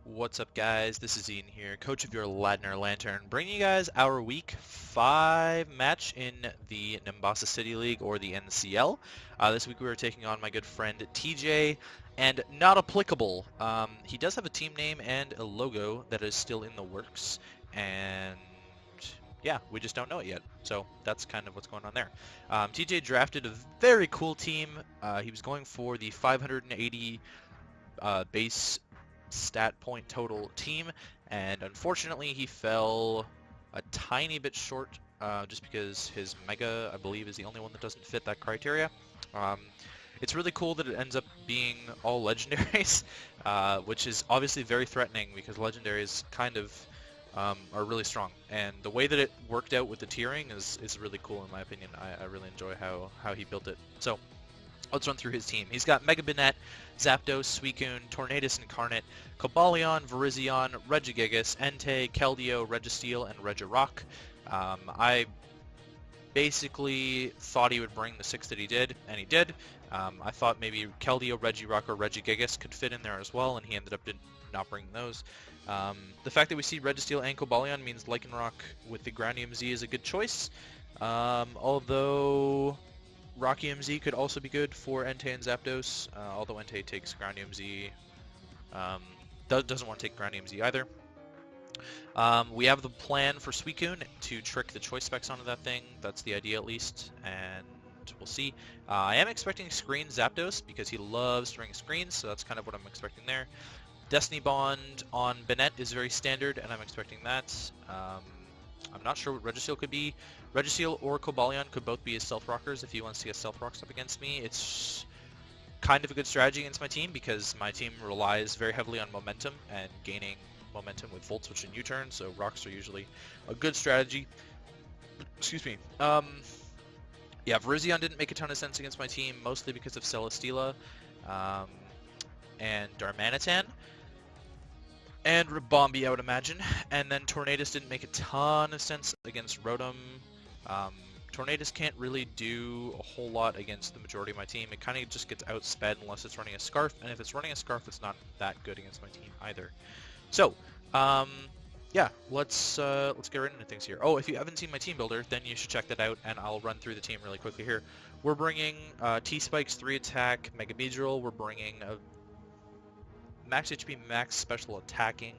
What's up, guys? This is Ian here, coach of your Ladner Lanturn, bringing you guys our Week 5 match in the Nimbasa City League, or the NCL. This week we are taking on my good friend TJ, and not applicable. He does have a team name and a logo that is still in the works, and yeah, we just don't know it yet. So that's kind of what's going on there. TJ drafted a very cool team. He was going for the 580 base stat point total team, and unfortunately he fell a tiny bit short just because his Mega, I believe, is the only one that doesn't fit that criteria. Um, it's really cool that it ends up being all legendaries, which is obviously very threatening because legendaries kind of are really strong, and the way that it worked out with the tiering is really cool in my opinion. I really enjoy how he built it. So let's run through his team. He's got Mega Banette, Zapdos, Suicune, Tornadus Incarnate, Cobalion, Virizion, Regigigas, Entei, Keldeo, Registeel, and Regirock. I basically thought he would bring the 6 that he did, and he did. I thought maybe Keldeo, Regirock, or Regigigas could fit in there as well, and he ended up not bringing those. The fact that we see Registeel and Cobalion means Lycanroc with the Ground EMZ is a good choice. Although Rocky MZ could also be good for Entei and Zapdos, although Entei takes Ground EMZ. Doesn't want to take Ground EMZ either. We have the plan for Suicune to trick the choice specs onto that thing. That's the idea at least, and we'll see. I am expecting Screen Zapdos because he loves throwing screens, so that's kind of what I'm expecting there. Destiny Bond on Banette is very standard, and I'm expecting that. I'm not sure what Registeel could be. Registeel or Cobalion could both be his Stealth Rockers if he wants to get Stealth Rocks up against me. It's kind of a good strategy against my team because my team relies very heavily on momentum and gaining momentum with Volt Switch and U-Turn, so Rocks are usually a good strategy. Excuse me. Yeah, Virizion didn't make a ton of sense against my team, mostly because of Celesteela and Darmanitan. And Ribombee, I would imagine. And then Tornadus didn't make a ton of sense against Rotom. Tornadus can't really do a whole lot against the majority of my team. It kind of just gets outsped unless it's running a Scarf, and if it's running a Scarf, it's not that good against my team either. So, yeah, let's get right into things here. Oh, if you haven't seen my team builder, then you should check that out, and I'll run through the team really quickly here. We're bringing T-Spike's 3 attack Mega Beedrill. We're bringing a max HP, max special attacking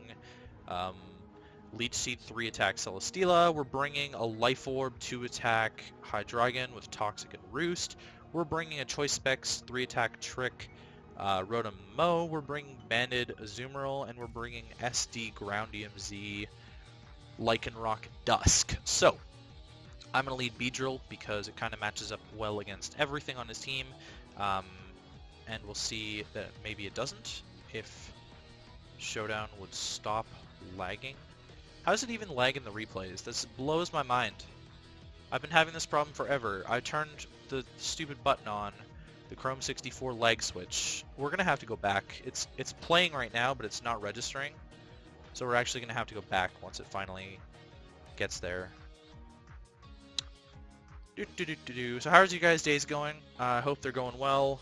Leech Seed 3 attack Celesteela. We're bringing a Life Orb 2 attack Hydreigon with Toxic and Roost. We're bringing a Choice Specs 3 attack Trick Rotom-Mow. We're bringing Banded Azumarill, and we're bringing SD Ground EMZ Lycanroc-Dusk. So I'm going to lead Beedrill because it kind of matches up well against everything on his team, and we'll see that maybe it doesn't if Showdown would stop lagging. How does it even lag in the replays? This blows my mind. I've been having this problem forever. I turned the stupid button on, the Chrome 64 lag switch. We're gonna have to go back. It's playing right now, but it's not registering. So we're actually gonna have to go back once it finally gets there. So how's you guys' days going? I hope they're going well.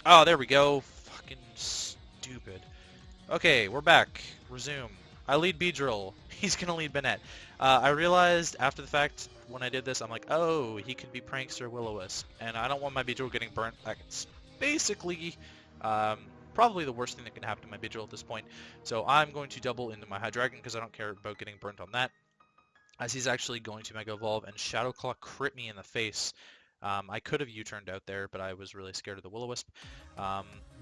Oh, there we go. Fucking stupid. Okay, we're back. Resume. I lead Beedrill. He's gonna lead Banette. I realized after the fact when I did this, I'm like, oh, he could be Prankster Will-O-Wisp, and I don't want my Beedrill getting burnt. It's basically probably the worst thing that can happen to my Beedrill at this point. So I'm going to double into my Hydreigon because I don't care about getting burnt on that, as he's actually going to Mega Evolve and Shadow Claw crit me in the face. I could have U-turned out there, but I was really scared of the Will-O-Wisp.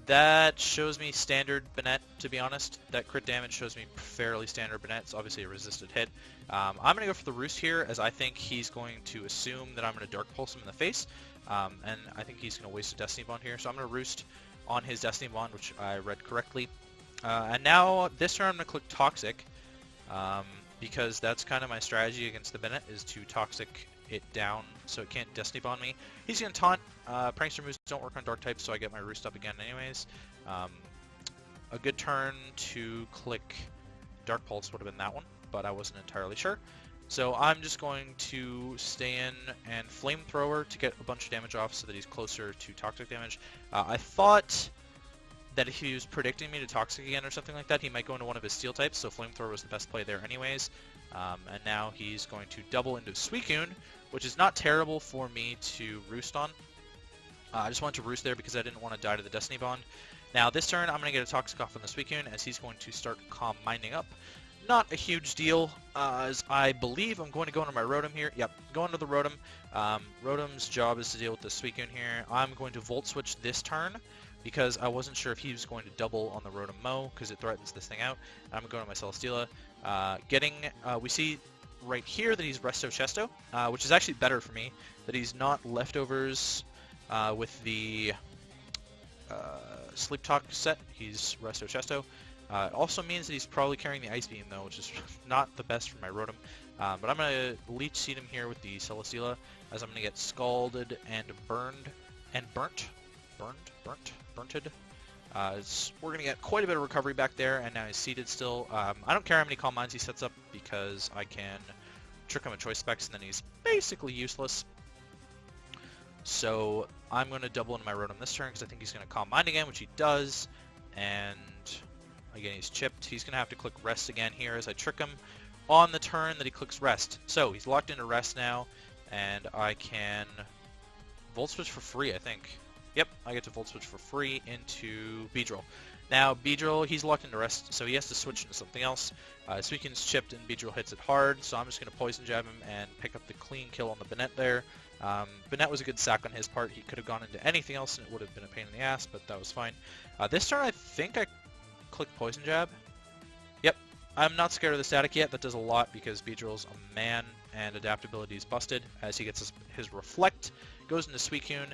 That shows me standard Banette, to be honest. That crit damage shows me fairly standard Banette. It's obviously a resisted hit. I'm going to go for the Roost here, as I think he's going to assume that I'm going to Dark Pulse him in the face. And I think he's going to waste a Destiny Bond here. So I'm going to Roost on his Destiny Bond, which I read correctly. And now, this turn I'm going to click Toxic, because that's kind of my strategy against the Banette, is to Toxic it down so it can't Destiny Bond me. He's going to taunt. Prankster moves don't work on Dark types, so I get my Roost up again anyways. A good turn to click Dark Pulse would have been that one, but I wasn't entirely sure. So I'm just going to stay in and Flamethrower to get a bunch of damage off so that he's closer to Toxic damage. I thought that if he was predicting me to Toxic again or something like that, he might go into one of his Steel types, so Flamethrower was the best play there anyways. And now he's going to double into Suicune, which is not terrible for me to roost on. I just wanted to roost there because I didn't want to die to the Destiny Bond. Now this turn, I'm going to get a Toxic off on the Suicune as he's going to start Calm Minding up. Not a huge deal, as I believe I'm going to go into my Rotom here. Yep, go into the Rotom. Rotom's job is to deal with the Suicune here. I'm going to Volt Switch this turn because I wasn't sure if he was going to double on the Rotom-Mow because it threatens this thing out. I'm going to my Celesteela. We see right here that he's Resto Chesto, which is actually better for me, that he's not Leftovers with the Sleep Talk set. He's Resto Chesto. It also means that he's probably carrying the Ice Beam though, which is not the best for my Rotom. But I'm going to Leech Seed him here with the Celesteela, as I'm going to get Scalded and Burned, and Burnt. Burnted. We're going to get quite a bit of recovery back there, and now he's seated still. I don't care how many Calm Minds he sets up, because I can trick him with Choice Specs, and then he's basically useless. So I'm going to double into my Rotom this turn, because I think he's going to Calm Mind again, which he does, and again he's chipped. He's going to have to click Rest again here as I trick him on the turn that he clicks Rest. So he's locked into Rest now, and I can Volt Switch for free, I think. Yep, I get to Volt Switch for free into Beedrill. Now, Beedrill, he's locked into Rest, so he has to switch into something else. Suicune's chipped and Beedrill hits it hard, so I'm just going to Poison Jab him and pick up the clean kill on the Banette there. Banette was a good sack on his part. He could have gone into anything else and it would have been a pain in the ass, but that was fine. This turn, I think I click Poison Jab. Yep, I'm not scared of the static yet. That does a lot because Beedrill's a man and adaptability is busted as he gets his Reflect, goes into Suicune.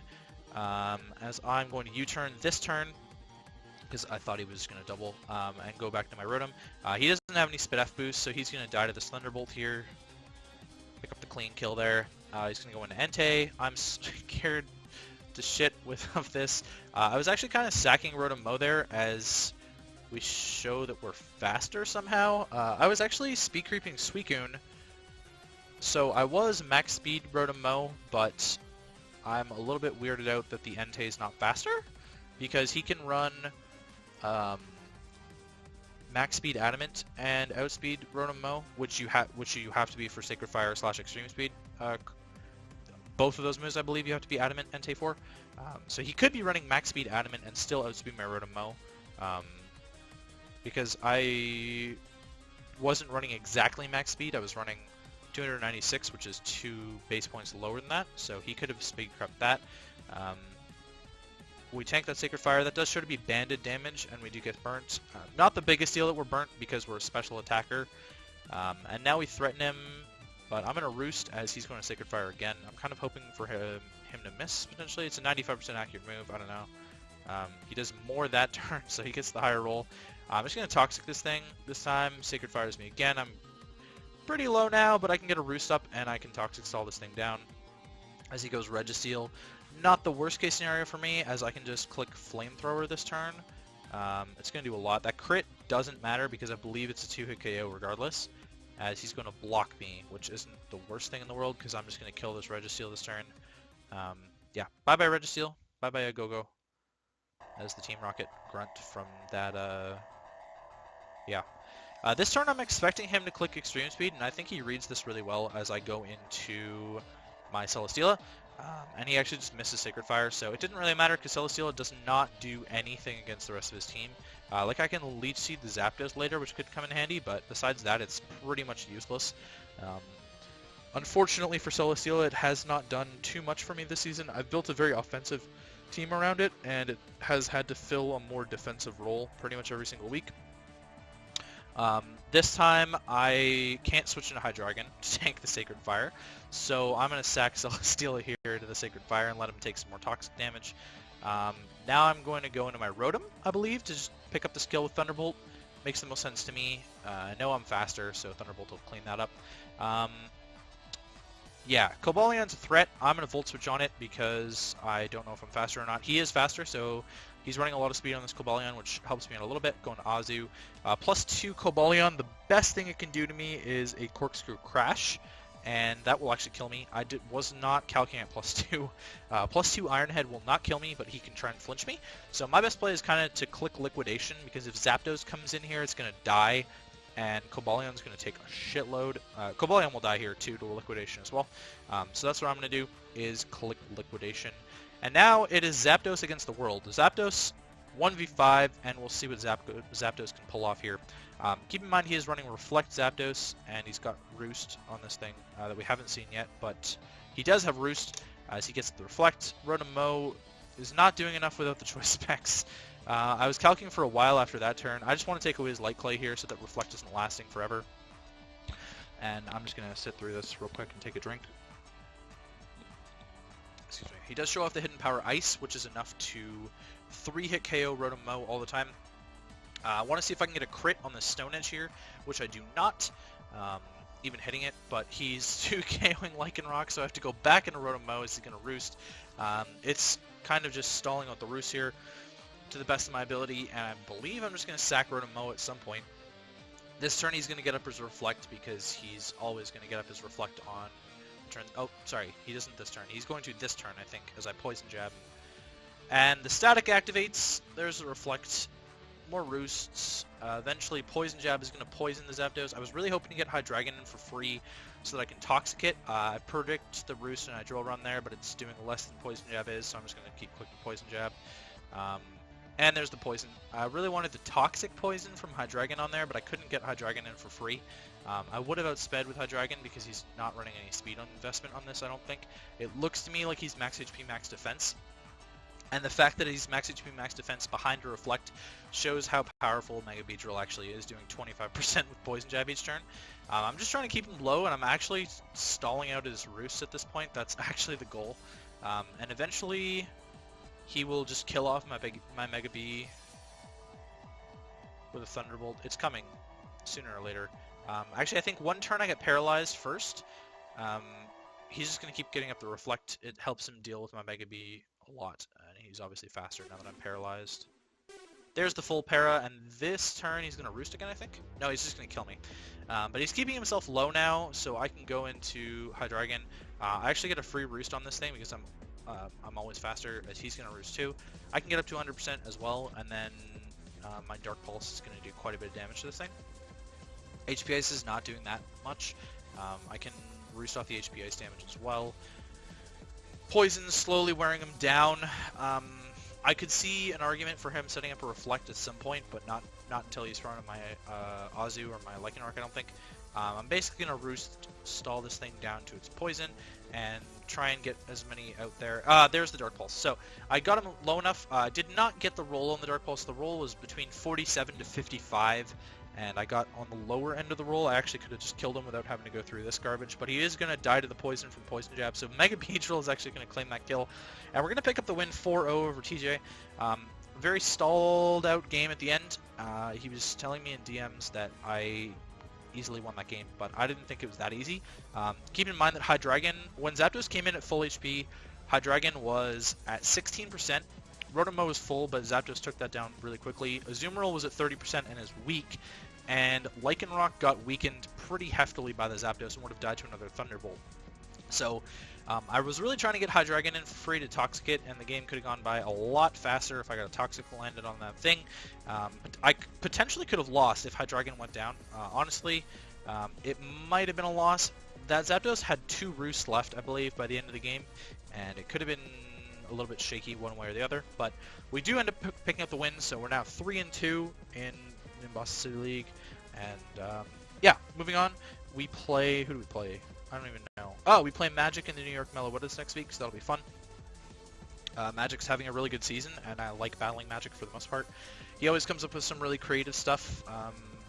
As I'm going to U-turn this turn, because I thought he was going to double, and go back to my Rotom. He doesn't have any Spit F boost, so he's going to die to the Thunderbolt here. Pick up the clean kill there. He's going to go into Entei. I'm scared to shit of this. I was actually kind of sacking Rotom-Mow there as we show that we're faster somehow. I was actually speed creeping Suicune, so I was max speed Rotom-Mow, but I'm a little bit weirded out that the Entei is not faster, because he can run max speed Adamant and outspeed Rotom-Mow, which you have to be for Sacred Fire / Extreme Speed. Both of those moves, I believe, you have to be Adamant Entei for. So he could be running max speed Adamant and still outspeed my Rotom-Mow, because I wasn't running exactly max speed. I was running 296, which is 2 base points lower than that, so he could have speed crept that. We tank that Sacred Fire. That does show to be banded damage, and we do get burnt. Not the biggest deal that we're burnt because we're a special attacker. And now we threaten him, but I'm going to Roost as he's going to Sacred Fire again. I'm kind of hoping for him to miss, potentially. It's a 95% accurate move. I don't know. He does more that turn, so he gets the higher roll. I'm just going to Toxic this thing this time. Sacred Fires me again. I'm pretty low now, but I can get a Roost up, and I can Toxic Stall this thing down as he goes Registeel. Not the worst case scenario for me, as I can just click Flamethrower this turn. It's going to do a lot. That crit doesn't matter because I believe it's a 2-hit KO regardless, as he's going to block me, which isn't the worst thing in the world because I'm just going to kill this Registeel this turn. Yeah, bye-bye Registeel. Bye-bye Agogo. As the Team Rocket grunt from that, yeah. This turn I'm expecting him to click Extreme Speed, and I think he reads this really well as I go into my Celesteela. And he actually just misses Sacred Fire, so it didn't really matter because Celesteela does not do anything against the rest of his team. Like I can Leech Seed the Zapdos later, which could come in handy, but besides that, it's pretty much useless. Unfortunately for Celesteela, it has not done too much for me this season. I've built a very offensive team around it, and it has had to fill a more defensive role pretty much every single week. This time, I can't switch into Hydreigon to tank the Sacred Fire, so I'm going to sack Celesteela here to the Sacred Fire and let him take some more toxic damage. Now I'm going to go into my Rotom, I believe, to just pick up the skill with Thunderbolt. Makes the most sense to me. I know I'm faster, so Thunderbolt will clean that up. Yeah, Cobalion's a threat. I'm going to Volt Switch on it because I don't know if I'm faster or not. He is faster, so he's running a lot of speed on this Cobalion, which helps me out a little bit. Going to Azu. +2 Cobalion. The best thing it can do to me is a Corkscrew Crash, and that will actually kill me. I was not calculating at +2. +2 Iron Head will not kill me, but he can try and flinch me. So my best play is kind of to click Liquidation, because if Zapdos comes in here, it's going to die, and Cobalion is going to take a shitload. Cobalion will die here too to Liquidation as well. So that's what I'm going to do, is click Liquidation. And now it is Zapdos against the world. Zapdos 1v5, and we'll see what Zapdos can pull off here. Keep in mind he is running Reflect Zapdos, and he's got Roost on this thing that we haven't seen yet, but he does have Roost as he gets the Reflect. Rotom-Mow is not doing enough without the choice specs. I was calculating for a while after that turn. I just want to take away his Light Clay here so that Reflect isn't lasting forever. And I'm just going to sit through this real quick and take a drink. Excuse me. He does show off the Hidden Power Ice, which is enough to 3-hit KO Rotom-Mow all the time. I want to see if I can get a crit on the Stone Edge here, which I do not, even hitting it, but he's 2KOing Lycanroc, so I have to go back into Rotom-Mow as he's going to Roost. It's kind of just stalling out the Roost here to the best of my ability, and I believe I'm just going to sack Rotom-Mow at some point. This turn he's going to get up his Reflect, because he's always going to get up his Reflect on turn. Oh, sorry, he doesn't this turn. He's going to this turn, I think, as I Poison Jab. And the Static activates. There's a Reflect. More Roosts. Eventually, Poison Jab is going to poison the Zapdos. I was really hoping to get Hydreigon in for free so that I can Toxic it. I predict the Roost and Hydro Run there, but it's doing less than Poison Jab is, so I'm just going to keep clicking Poison Jab. And there's the Poison. I really wanted the Toxic Poison from Hydreigon on there, but I couldn't get Hydreigon in for free. I would have outsped with Hydreigon because he's not running any speed on investment on this, I don't think. It looks to me like he's max HP, max defense. And the fact that he's max HP, max defense behind a Reflect shows how powerful Mega Beedrill actually is, doing 25% with Poison Jab each turn. I'm just trying to keep him low, and I'm actually stalling out his Roost at this point. That's actually the goal. And eventually, he will just kill off my Mega Bee with a Thunderbolt. It's coming sooner or later. Actually, I think one turn I get paralyzed first. He's just going to keep getting up the Reflect. It helps him deal with my Mega Bee a lot, and he's obviously faster now that I'm paralyzed. There's the full para, and this turn he's going to Roost again, I think? No, he's just going to kill me. But he's keeping himself low now, so I can go into Hydreigon. I actually get a free Roost on this thing because I'm always faster, as he's going to Roost too. I can get up to 100% as well, and then my Dark Pulse is going to do quite a bit of damage to this thing. HP Ice is not doing that much. I can Roost off the HP Ice damage as well. Poison slowly wearing him down. I could see an argument for him setting up a Reflect at some point, but not until he's thrown in my Azu or my Lycanroc, I don't think. I'm basically going to Roost stall this thing down to its poison and try and get as many out there. There's the Dark Pulse. So I got him low enough. Did not get the roll on the Dark Pulse. The roll was between 47 to 55. And I got on the lower end of the roll. I actually could have just killed him without having to go through this garbage, but he is going to die to the poison from Poison Jab, so Mega Beedrill is actually going to claim that kill. And we're going to pick up the win 4-0 over TJ. Very stalled out game at the end. He was telling me in DMs that I easily won that game, but I didn't think it was that easy. Keep in mind that Hydreigon, when Zapdos came in at full HP, Hydreigon was at 16%. Rotom-Mow was full, but Zapdos took that down really quickly. Azumarill was at 30% and is weak, and Lycanroc got weakened pretty heftily by the Zapdos and would have died to another Thunderbolt. So I was really trying to get Hydreigon in for free to Toxic it, and the game could have gone by a lot faster if I got a Toxic landed on that thing. I potentially could have lost if Hydreigon went down. Honestly, it might have been a loss. That Zapdos had 2 Roosts left, I believe, by the end of the game, and it could have been a little bit shaky one way or the other, but we do end up picking up the win, so we're now 3-2 in Boston City League, and yeah, moving on, we play, who do we play? I don't even know. Oh, we play Magic in the New York Mellow Woodlands next week, so that'll be fun. Magic's having a really good season, and I like battling Magic for the most part. He always comes up with some really creative stuff.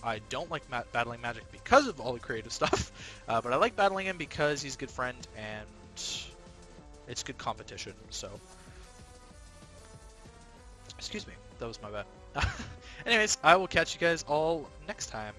I don't like battling Magic because of all the creative stuff, but I like battling him because he's a good friend, and it's good competition, so. Excuse me, that was my bad. Anyways, I will catch you guys all next time.